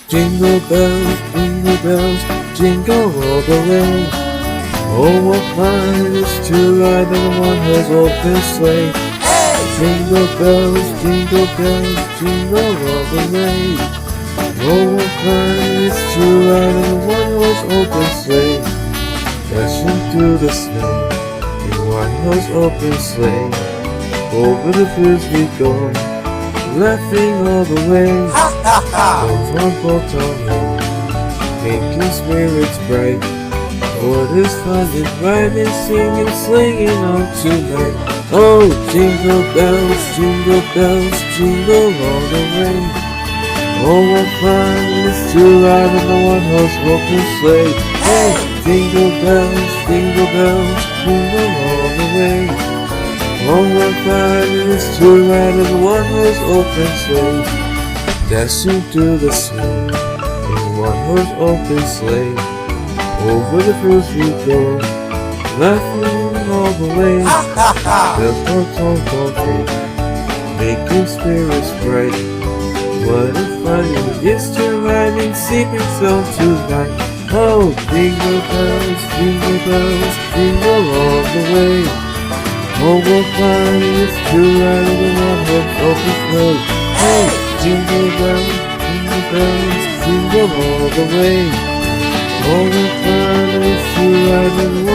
Jingle bells, jingle all the way. Oh, what fun it is to ride in a one-horse open sleigh. Jingle bells, jingle all the way. Oh, what fun it is to ride in a one-horse open sleigh. Dashing through the snow in one-horse open sleigh. Over the fields we go, laughing all the way. Both on both on hill, making spirits bright. Oh, it is fun to ride and sing and singing all tonight. Oh, jingle bells, jingle all the way. Oh, what fun it is to ride in a one-horse open sleigh. Hey, jingle bells, jingle all the way. Oh, what fun it is to ride in a one-horse open sleigh. Dashing through the snow in one-horse open sleigh. Over the fields we go, laughing all the way. Bells on coffee, making spirits bright. What a fun it is to ride and sing a song tonight. Oh, jingle bells, jingle all the way. Oh, what fun it is to ride in a one-horse open sleigh. Hey, jingle bells, jingle all the way. Oh, what fun it is to ride in a